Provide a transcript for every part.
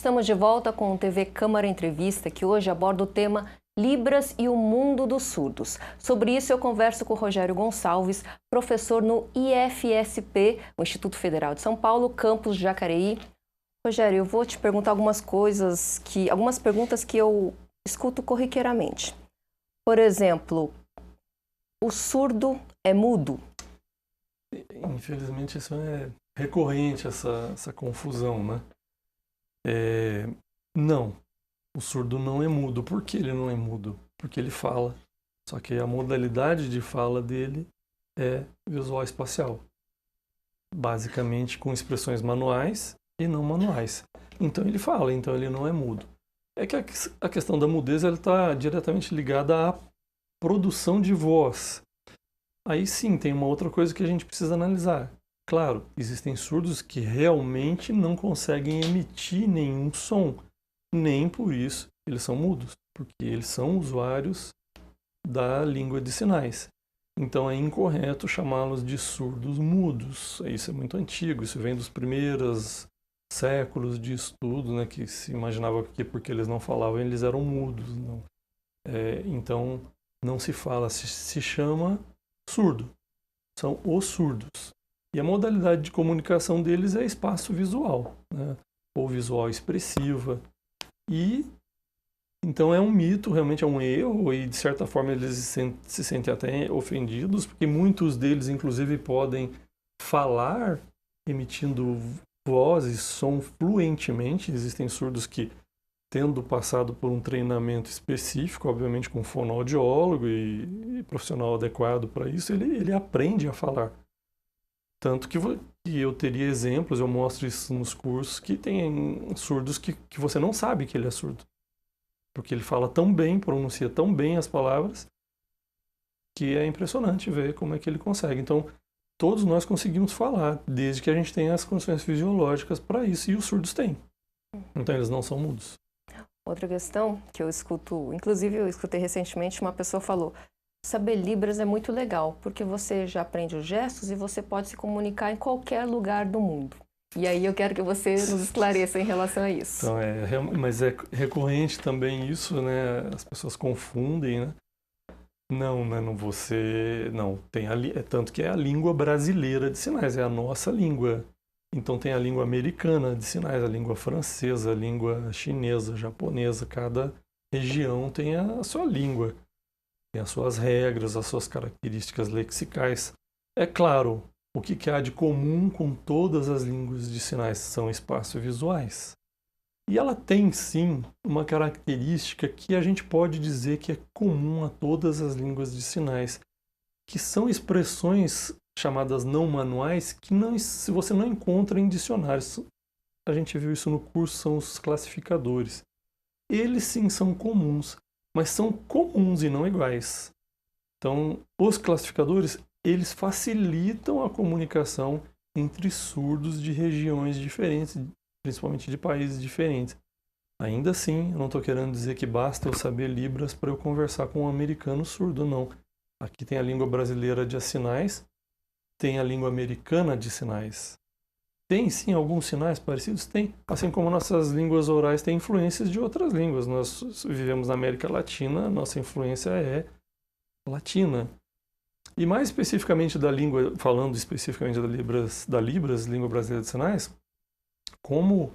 Estamos de volta com o TV Câmara Entrevista, que hoje aborda o tema Libras e o Mundo dos Surdos. Sobre isso eu converso com o Rogério Gonçalves, professor no IFSP, o Instituto Federal de São Paulo, campus Jacareí. Rogério, eu vou te perguntar algumas perguntas que eu escuto corriqueiramente. Por exemplo, o surdo é mudo? Infelizmente isso é recorrente, essa confusão, né? Não, o surdo não é mudo. Por que ele não é mudo? Porque ele fala, só que a modalidade de fala dele é visual espacial, basicamente com expressões manuais e não manuais. Então ele fala, então ele não é mudo. É que a questão da mudez está diretamente ligada à produção de voz. Aí sim, tem uma outra coisa que a gente precisa analisar. Claro, existem surdos que realmente não conseguem emitir nenhum som, nem por isso eles são mudos, porque eles são usuários da língua de sinais. Então é incorreto chamá-los de surdos mudos. Isso é muito antigo, isso vem dos primeiros séculos de estudo, né, que se imaginava que porque eles não falavam eles eram mudos. Não. Então não se fala, se chama surdo. São os surdos. E a modalidade de comunicação deles é espaço visual, né? Ou visual expressiva. E então é um mito, realmente é um erro, e de certa forma eles se sentem até ofendidos, porque muitos deles, inclusive, podem falar emitindo vozes, som fluentemente. Existem surdos que, tendo passado por um treinamento específico, obviamente com fonoaudiólogo e profissional adequado para isso, ele aprende a falar. Tanto que eu teria exemplos, eu mostro isso nos cursos, que tem surdos que você não sabe que ele é surdo. Porque ele fala tão bem, pronuncia tão bem as palavras, que é impressionante ver como é que ele consegue. Então, todos nós conseguimos falar, desde que a gente tenha as condições fisiológicas para isso, e os surdos têm. Então, eles não são mudos. Outra questão que eu escuto, inclusive eu escutei recentemente, uma pessoa falou: saber Libras é muito legal, porque você já aprende os gestos e você pode se comunicar em qualquer lugar do mundo. E aí eu quero que você nos esclareça em relação a isso. Então, mas é recorrente também isso, né? As pessoas confundem, né? Não, tem tanto que é a língua brasileira de sinais, é a nossa língua. Então tem a língua americana de sinais, a língua francesa, a língua chinesa, japonesa, cada região tem a sua língua. Tem as suas regras, as suas características lexicais. É claro, o que há de comum com todas as línguas de sinais são espaços visuais. E ela tem, sim, uma característica que a gente pode dizer que é comum a todas as línguas de sinais, que são expressões chamadas não manuais que se você não encontra em dicionários. A gente viu isso no curso, são os classificadores. Eles, sim, são comuns, mas são comuns e não iguais. Então, os classificadores, eles facilitam a comunicação entre surdos de regiões diferentes, principalmente de países diferentes. Ainda assim, eu não estou querendo dizer que basta eu saber Libras para eu conversar com um americano surdo, não. Aqui tem a língua brasileira de sinais, tem a língua americana de sinais. Tem, sim, alguns sinais parecidos? Tem. Assim como nossas línguas orais têm influências de outras línguas. Nós vivemos na América Latina, nossa influência é latina. E mais especificamente da língua, falando especificamente da Libras, língua brasileira de sinais, como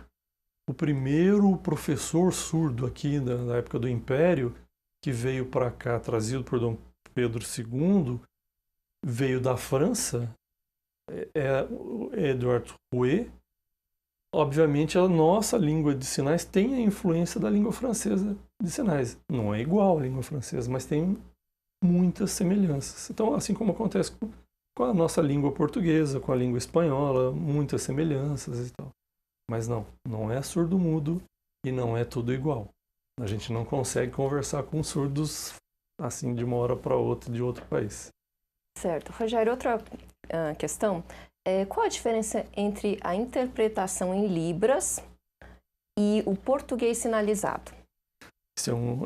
o primeiro professor surdo aqui da época do Império, que veio para cá, trazido por Dom Pedro II, veio da França, Edward Rouet. Obviamente a nossa língua de sinais tem a influência da língua francesa de sinais. Não é igual à língua francesa, mas tem muitas semelhanças. Então, assim como acontece com a nossa língua portuguesa, com a língua espanhola, muitas semelhanças e tal. Mas não é surdo-mudo e não é tudo igual. A gente não consegue conversar com surdos assim de uma hora para outra de outro país. Certo. Rogério, outra questão, qual a diferença entre a interpretação em Libras e o português sinalizado?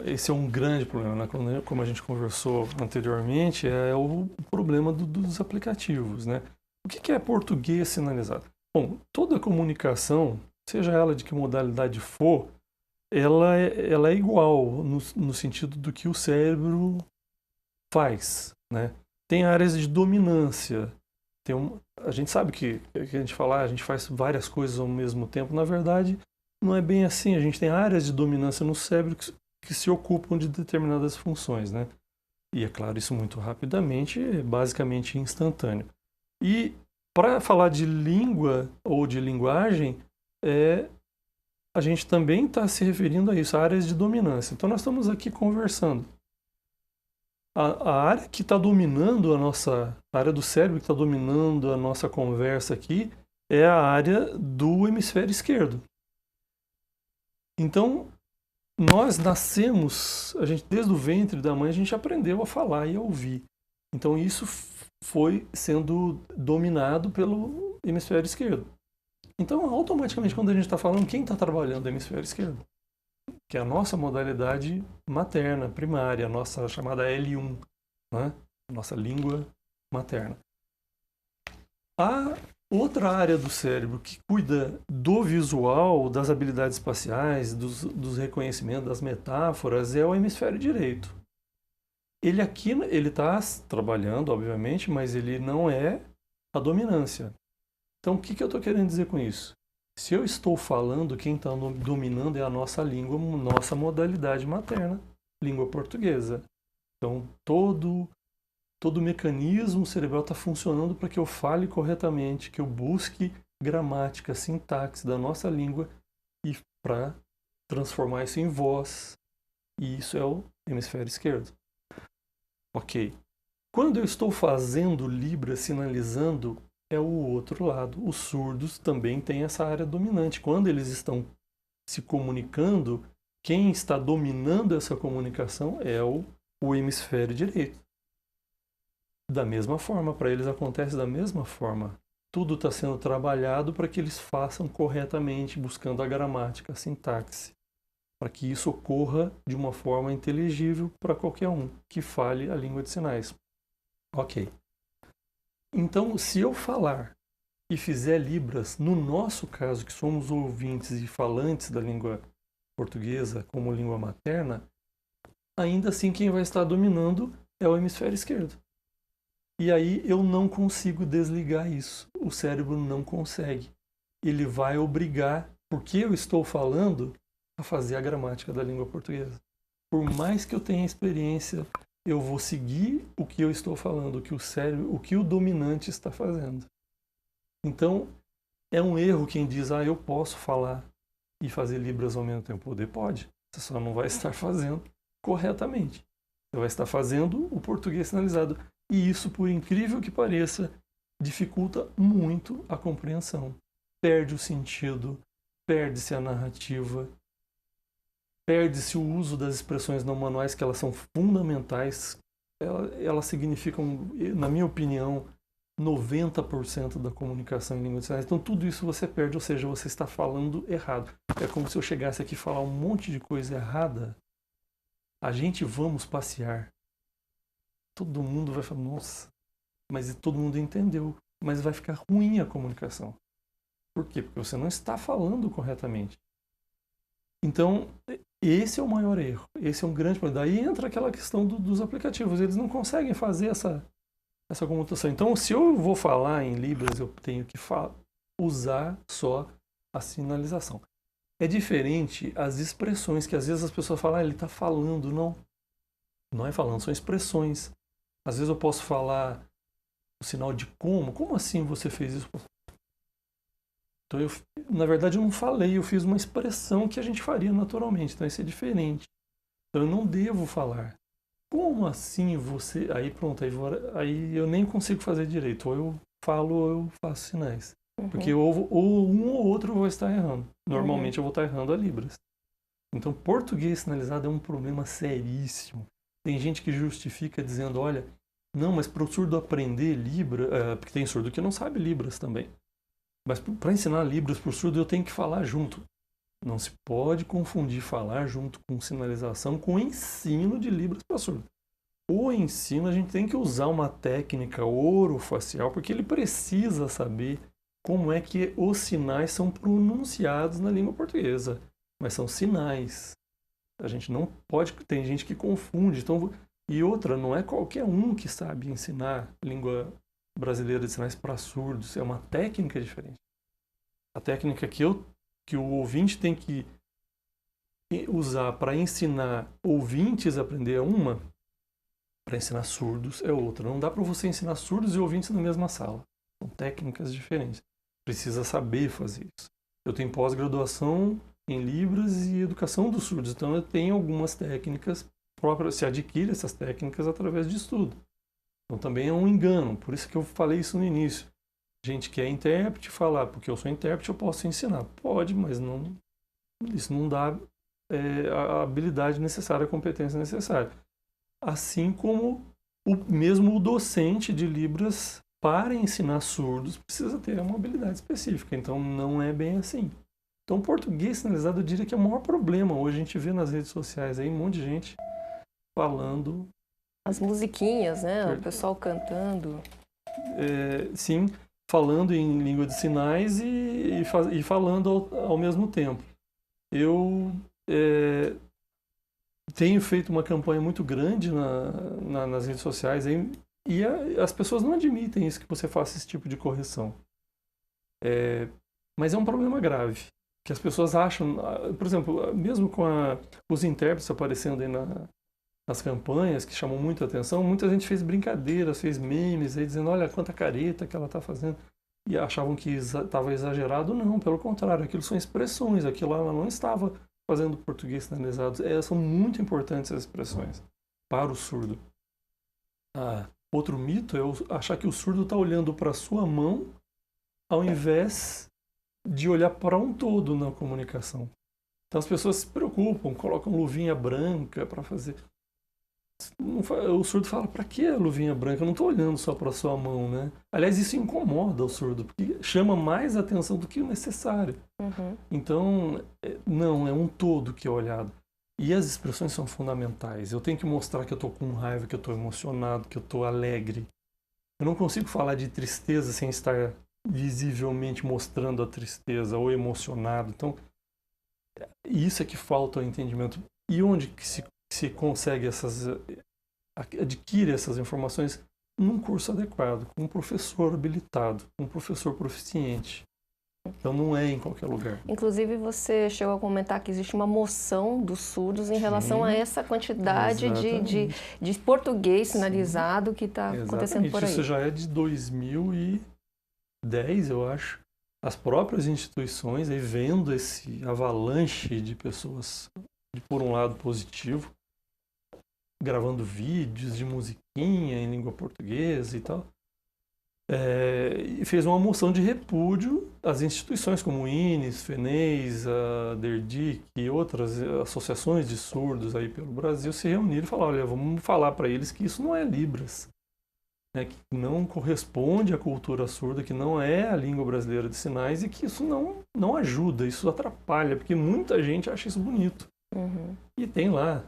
Esse é um grande problema, né? Como a gente conversou anteriormente, é o problema dos aplicativos, né? O que é português sinalizado? Bom, toda comunicação, seja ela de que modalidade for, ela é igual no sentido do que o cérebro faz, né? Tem áreas de dominância. A gente sabe que a gente fala, a gente faz várias coisas ao mesmo tempo. Na verdade, não é bem assim. A gente tem áreas de dominância no cérebro que se ocupam de determinadas funções, né? E é claro, isso muito rapidamente, basicamente instantâneo. E para falar de língua ou de linguagem, a gente também está se referindo a isso, a áreas de dominância. Então nós estamos aqui conversando. A área que está dominando a área do cérebro que está dominando a nossa conversa aqui é a área do hemisfério esquerdo. Então, nós nascemos, desde o ventre da mãe, a gente aprendeu a falar e a ouvir. Então, isso foi sendo dominado pelo hemisfério esquerdo. Então, automaticamente, quando a gente está falando, quem está trabalhando é o hemisfério esquerdo? Que é a nossa modalidade materna, primária, a nossa chamada L1, né? A nossa língua materna. A outra área do cérebro que cuida do visual, das habilidades espaciais, dos reconhecimentos, das metáforas, é o hemisfério direito. Ele aqui, ele está trabalhando, obviamente, mas ele não é a dominância. Então, o que eu estou querendo dizer com isso? Se eu estou falando, quem está dominando é a nossa língua, nossa modalidade materna, língua portuguesa. Então, todo o mecanismo cerebral está funcionando para que eu fale corretamente, que eu busque gramática, sintaxe da nossa língua e para transformar isso em voz. E isso é o hemisfério esquerdo. Ok. Quando eu estou fazendo Libras, sinalizando, é o outro lado. Os surdos também têm essa área dominante. Quando eles estão se comunicando, quem está dominando essa comunicação é o hemisfério direito. Da mesma forma, para eles acontece da mesma forma. Tudo está sendo trabalhado para que eles façam corretamente, buscando a gramática, a sintaxe, para que isso ocorra de uma forma inteligível para qualquer um que fale a língua de sinais. Ok. Então, se eu falar e fizer Libras, no nosso caso, que somos ouvintes e falantes da língua portuguesa como língua materna, ainda assim quem vai estar dominando é o hemisfério esquerdo. E aí eu não consigo desligar isso. O cérebro não consegue. Ele vai obrigar, porque eu estou falando, a fazer a gramática da língua portuguesa. Por mais que eu tenha experiência, eu vou seguir o que eu estou falando, o que o cérebro, o que o dominante está fazendo. Então, é um erro quem diz, eu posso falar e fazer Libras ao mesmo tempo. Poder pode. Você só não vai estar fazendo corretamente. Você vai estar fazendo o português sinalizado. E isso, por incrível que pareça, dificulta muito a compreensão. Perde o sentido, perde-se a narrativa, perde-se o uso das expressões não manuais, que elas são fundamentais. Elas significam, na minha opinião, 90% da comunicação em língua de sinais. Então tudo isso você perde, ou seja, você está falando errado. É como se eu chegasse aqui e falar um monte de coisa errada. A gente vamos passear. Todo mundo vai falar, nossa, mas todo mundo entendeu. Mas vai ficar ruim a comunicação. Por quê? Porque você não está falando corretamente. Então, esse é o maior erro. Esse é um grande problema. Daí entra aquela questão dos aplicativos. Eles não conseguem fazer essa comutação. Então, se eu vou falar em Libras, eu tenho que usar só a sinalização. É diferente as expressões, que às vezes as pessoas falam, ele está falando. Não é falando, são expressões. Às vezes eu posso falar o sinal de como. Como assim você fez isso? Então, na verdade, eu não falei, eu fiz uma expressão que a gente faria naturalmente. Então, isso é diferente. Então, eu não devo falar. Como assim você... Aí pronto, aí eu nem consigo fazer direito. Ou eu falo ou eu faço sinais. Porque ou um ou outro eu vou estar errando. Normalmente eu vou estar errando a Libras. Então, português sinalizado é um problema seríssimo. Tem gente que justifica dizendo, olha, não, mas para o surdo aprender Libras... porque tem surdo que não sabe Libras também. Mas para ensinar Libras para o surdo eu tenho que falar junto. Não se pode confundir falar junto com sinalização com ensino de Libras para surdo. O ensino a gente tem que usar uma técnica orofacial porque ele precisa saber como é que os sinais são pronunciados na língua portuguesa. Mas são sinais. A gente não pode... Tem gente que confunde. Então, e outra, não é qualquer um que sabe ensinar língua brasileira de sinais para surdos. É uma técnica diferente. A técnica que o ouvinte tem que usar para ensinar ouvintes a aprender é uma, para ensinar surdos é outra. Não dá para você ensinar surdos e ouvintes na mesma sala. São técnicas diferentes. Precisa saber fazer isso. Eu tenho pós-graduação em Libras e Educação dos Surdos, então eu tenho algumas técnicas próprias, se adquire essas técnicas através de estudo. Então também é um engano, por isso que eu falei isso no início. Gente que é intérprete falar, porque eu sou intérprete eu posso ensinar. Pode, mas não, isso não dá a habilidade necessária, a competência necessária. Assim como mesmo o docente de Libras, para ensinar surdos, precisa ter uma habilidade específica. Então, não é bem assim. Então, o português sinalizado, eu diria que é o maior problema. Hoje a gente vê nas redes sociais aí um monte de gente falando... As musiquinhas, né? O pessoal cantando. Sim, falando em língua de sinais e falando ao mesmo tempo. Eu... tenho feito uma campanha muito grande nas redes sociais aí, e as pessoas não admitem isso, que você faça esse tipo de correção. Mas é um problema grave, que as pessoas acham, por exemplo, mesmo com os intérpretes aparecendo aí nas campanhas, que chamam muito a atenção, muita gente fez brincadeiras, fez memes, aí dizendo, olha quanta careta que ela está fazendo, e achavam que estava exagerado. Não, pelo contrário, aquilo são expressões, aquilo ela não estava fazendo português sinalizado. São muito importantes as expressões para o surdo. Outro mito é achar que o surdo está olhando para a sua mão ao invés de olhar para um todo na comunicação. Então as pessoas se preocupam, colocam luvinha branca para fazer. O surdo fala, para que a luvinha branca? Eu não estou olhando só para a sua mão, né? Aliás, isso incomoda o surdo, porque chama mais atenção do que o necessário. Uhum. Então, não, é um todo que é olhado. E as expressões são fundamentais. Eu tenho que mostrar que eu estou com raiva, que eu estou emocionado, que eu estou alegre. Eu não consigo falar de tristeza sem estar visivelmente mostrando a tristeza ou emocionado. Então, isso é que falta o entendimento. E onde que se consegue adquire essas informações? Num curso adequado, com um professor habilitado, um professor proficiente. Então não é em qualquer lugar. Inclusive você chegou a comentar que existe uma moção dos surdos em relação a essa quantidade de português sinalizado que está acontecendo por aí. Isso já é de 2010, eu acho. As próprias instituições aí vendo esse avalanche de pessoas, por um lado positivo, gravando vídeos de musiquinha em língua portuguesa e tal. E fez uma moção de repúdio às instituições como o INES, FENEIS, a DERDIC e outras associações de surdos aí pelo Brasil se reuniram e falaram, olha, vamos falar para eles que isso não é Libras, né, que não corresponde à cultura surda, que não é a língua brasileira de sinais e que isso não ajuda, isso atrapalha, porque muita gente acha isso bonito. Uhum. E tem lá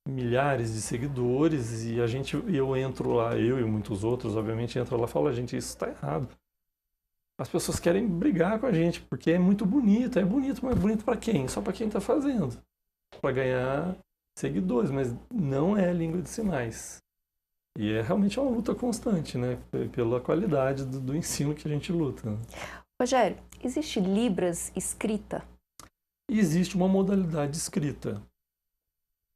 milhares de seguidores e eu entro lá, eu e muitos outros, obviamente, entro lá e falo, gente, isso está errado. As pessoas querem brigar com a gente, porque é muito bonito, mas bonito para quem? Só para quem está fazendo, para ganhar seguidores, mas não é língua de sinais. E é realmente uma luta constante, né, pela qualidade do ensino que a gente luta. Rogério, existe Libras escrita? Existe uma modalidade escrita,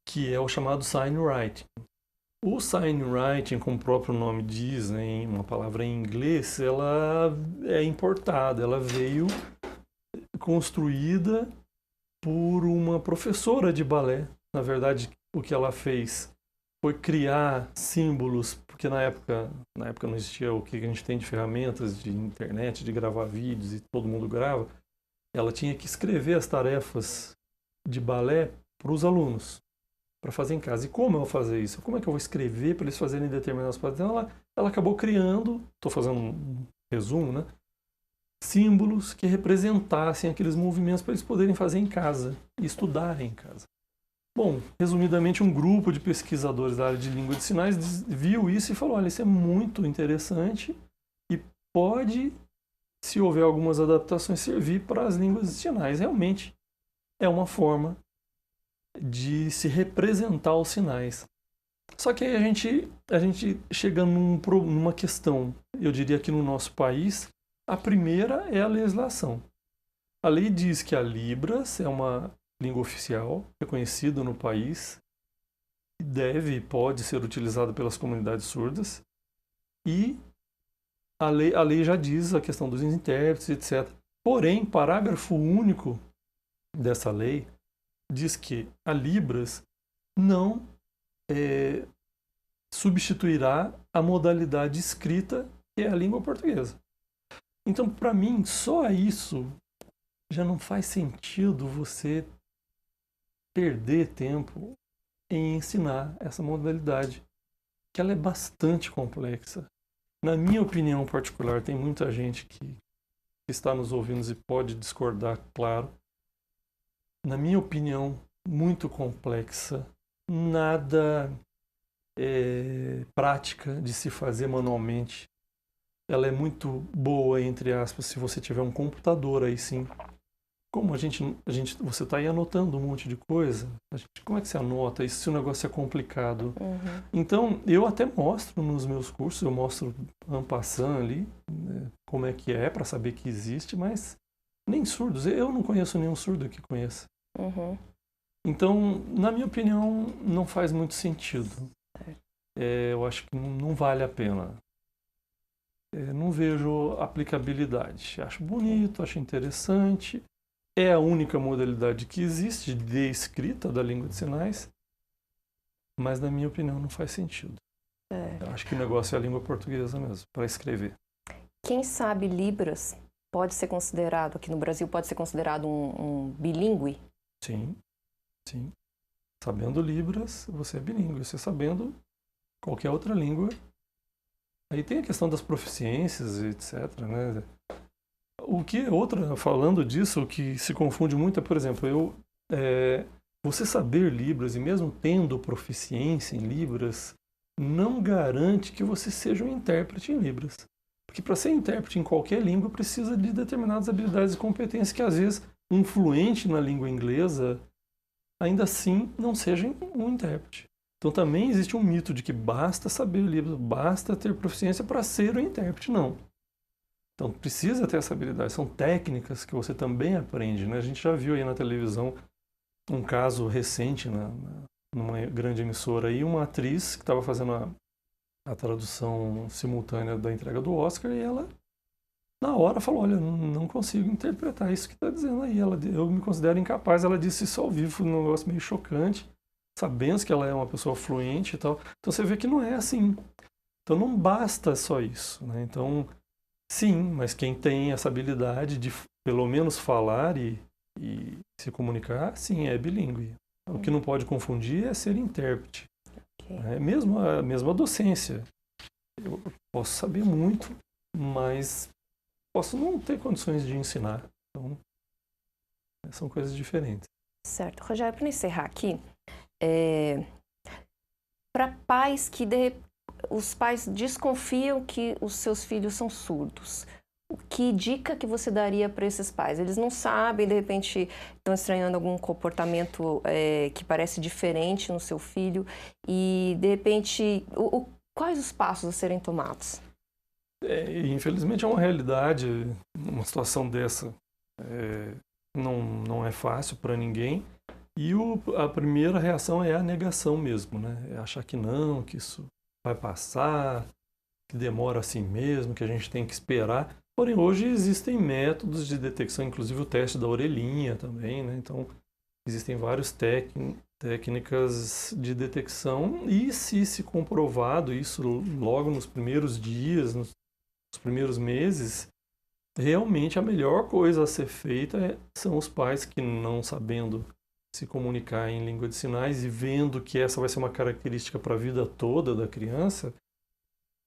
que é o chamado sign writing. O sign writing, como o próprio nome diz, né, uma palavra em inglês, ela é importada, ela veio construída por uma professora de balé. Na verdade, o que ela fez foi criar símbolos, porque na época não existia o que a gente tem de ferramentas de internet, de gravar vídeos e todo mundo grava. Ela tinha que escrever as tarefas de balé para os alunos, para fazer em casa. E como eu vou fazer isso? Como é que eu vou escrever para eles fazerem determinadas coisas? Então ela acabou criando, estou fazendo um resumo, né? Símbolos que representassem aqueles movimentos para eles poderem fazer em casa e estudarem em casa. Bom, resumidamente, um grupo de pesquisadores da área de língua de sinais viu isso e falou, olha, isso é muito interessante e pode se houver algumas adaptações, servir para as línguas de sinais. Realmente é uma forma de se representar os sinais. Só que aí a gente chega numa questão, eu diria que no nosso país, a primeira é a legislação. A lei diz que a Libras é uma língua oficial, reconhecida no país, deve e pode ser utilizada pelas comunidades surdas, e a lei já diz a questão dos intérpretes, etc. Porém, parágrafo único dessa lei diz que a Libras não substituirá a modalidade escrita, que é a língua portuguesa. Então, para mim, só isso já não faz sentido você perder tempo em ensinar essa modalidade, que ela é bastante complexa. Na minha opinião particular, tem muita gente que está nos ouvindo e pode discordar, claro. Na minha opinião, muito complexa, nada prática de se fazer manualmente. Ela é muito boa, entre aspas, se você tiver um computador, aí sim. Como você está aí anotando um monte de coisa, como é que você anota isso se o negócio é complicado? Uhum. Então, eu até mostro nos meus cursos, eu mostro en passant ali, né, como é que é, para saber que existe, mas nem surdos, eu não conheço nenhum surdo que conheça. Uhum. Então, na minha opinião, não faz muito sentido. Eu acho que não vale a pena. Não vejo aplicabilidade. Acho bonito, acho interessante. É a única modalidade que existe de escrita da língua de sinais, mas, na minha opinião, não faz sentido. Eu acho que o negócio é a língua portuguesa mesmo, para escrever. Quem sabe Libras pode ser considerado, aqui no Brasil, pode ser considerado um bilíngue? Sim, sim. Sabendo Libras, você é bilíngue. Você sabendo qualquer outra língua. Aí tem a questão das proficiências, etc., né? Falando disso, o que se confunde muito é, por exemplo, você saber Libras e mesmo tendo proficiência em Libras, não garante que você seja um intérprete em Libras. Porque para ser intérprete em qualquer língua precisa de determinadas habilidades e competências que às vezes um fluente na língua inglesa ainda assim não seja um intérprete. Então também existe um mito de que basta saber Libras, basta ter proficiência para ser um intérprete. Não. Então precisa ter essa habilidade. São técnicas que você também aprende, né? A gente já viu aí na televisão um caso recente numa grande emissora aí, uma atriz que estava fazendo a tradução simultânea da entrega do Oscar e ela, na hora, falou, olha, não consigo interpretar isso que está dizendo aí. Eu me considero incapaz. Ela disse isso ao vivo, um negócio meio chocante, sabendo que ela é uma pessoa fluente e tal. Então você vê que não é assim. Então não basta só isso, né? Então, sim, mas quem tem essa habilidade de pelo menos falar e se comunicar, sim, é bilíngue. O que não pode confundir é ser intérprete. Okay. Mesmo a mesma docência. Eu posso saber muito, mas posso não ter condições de ensinar. Então, são coisas diferentes. Certo. Rogério, para encerrar aqui, para pais os pais desconfiam que os seus filhos são surdos, que dica que você daria para esses pais? Eles não sabem, de repente estão estranhando algum comportamento que parece diferente no seu filho e, de repente, quais os passos a serem tomados? Infelizmente é uma realidade, uma situação dessa não é fácil para ninguém. E a primeira reação é a negação mesmo, né? É achar que não, que isso vai passar, que demora assim mesmo, que a gente tem que esperar. Porém, hoje existem métodos de detecção, inclusive o teste da orelhinha também, né? Então, existem várias técnicas de detecção e se comprovado isso logo nos primeiros dias, nos primeiros meses, realmente a melhor coisa a ser feita são os pais que, não sabendo se comunicar em língua de sinais e vendo que essa vai ser uma característica para a vida toda da criança,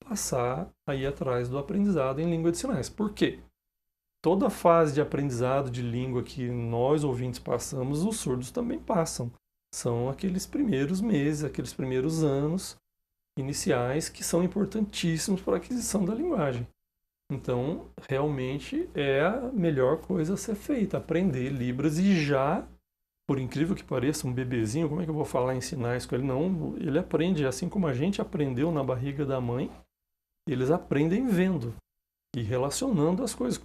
passar a ir atrás do aprendizado em língua de sinais. Por quê? Toda fase de aprendizado de língua que nós ouvintes passamos, os surdos também passam. São aqueles primeiros meses, aqueles primeiros anos iniciais que são importantíssimos para a aquisição da linguagem. Então, realmente é a melhor coisa a ser feita, aprender Libras e já, por incrível que pareça, um bebezinho, como é que eu vou falar em sinais com ele? Não, ele aprende, assim como a gente aprendeu na barriga da mãe, eles aprendem vendo e relacionando as coisas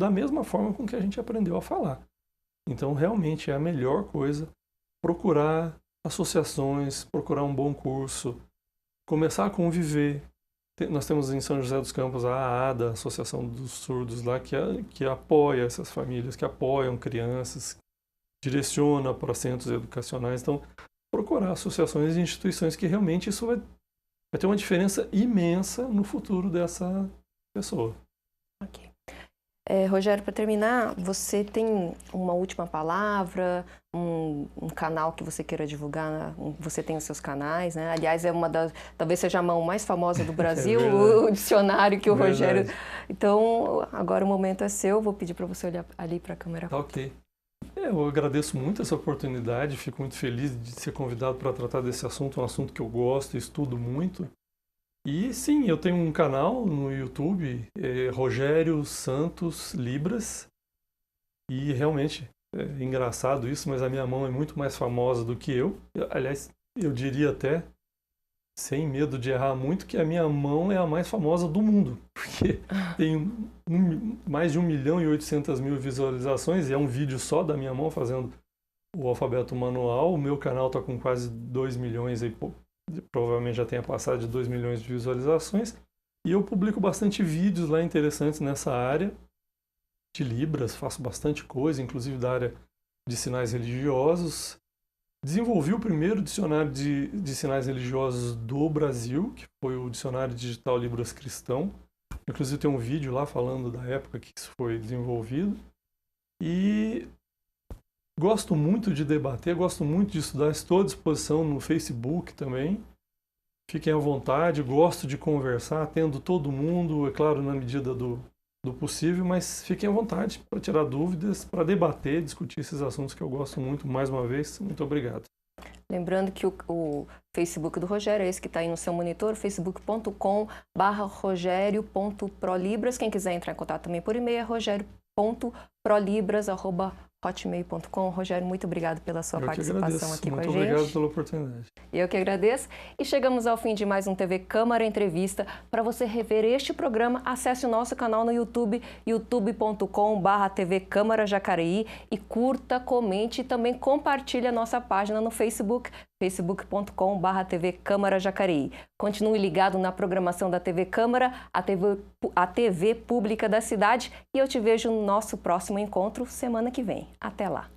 da mesma forma com que a gente aprendeu a falar. Então, realmente é a melhor coisa procurar associações, procurar um bom curso, começar a conviver. Nós temos em São José dos Campos a ADA, a Associação dos Surdos, lá que apoia essas famílias, que apoiam crianças, direciona para centros educacionais. Então, procurar associações e instituições que realmente isso vai ter uma diferença imensa no futuro dessa pessoa. Ok. Rogério, para terminar, você tem uma última palavra, um canal que você queira divulgar? Você tem os seus canais, né? Aliás, talvez seja a mão mais famosa do Brasil, o dicionário que o Rogério... Então, agora o momento é seu, vou pedir para você olhar ali para a câmera. Tá, ok. Eu agradeço muito essa oportunidade, fico muito feliz de ser convidado para tratar desse assunto, um assunto que eu gosto e estudo muito. E sim, eu tenho um canal no YouTube, Rogério Santos Libras, e realmente é engraçado isso, mas a minha mão é muito mais famosa do que eu. Aliás, eu diria até, sem medo de errar muito, que a minha mão é a mais famosa do mundo, porque tem mais de 1.800.000 visualizações, e é um vídeo só da minha mão fazendo o alfabeto manual. O meu canal está com quase 2 milhões e pouco. Provavelmente já tenha passado de 2 milhões de visualizações, e eu publico bastante vídeos lá interessantes nessa área de Libras, faço bastante coisa, inclusive da área de sinais religiosos. Desenvolvi o primeiro dicionário de sinais religiosos do Brasil, que foi o Dicionário Digital Libras Cristão. Inclusive tem um vídeo lá falando da época que isso foi desenvolvido. E gosto muito de debater, gosto muito de estudar, estou à disposição no Facebook também. Fiquem à vontade, gosto de conversar, atendo todo mundo, é claro, na medida do possível, mas fiquem à vontade para tirar dúvidas, para debater, discutir esses assuntos que eu gosto muito. Mais uma vez, muito obrigado. Lembrando que o Facebook do Rogério é esse que está aí no seu monitor, facebook.com/rogerio.prolibras. Quem quiser entrar em contato também por e-mail é rogerio.prolibras@hotmail.com. Rogério, muito obrigado pela sua participação aqui com a gente. Muito obrigado pela oportunidade. Eu que agradeço. E chegamos ao fim de mais um TV Câmara Entrevista. Para você rever este programa, acesse o nosso canal no YouTube, youtube.com/TV Câmara Jacareí, e curta, comente e também compartilhe a nossa página no Facebook, facebook.com/TV Câmara Jacareí. Continue ligado na programação da TV Câmara, a TV pública da cidade, e eu te vejo no nosso próximo encontro semana que vem. Até lá!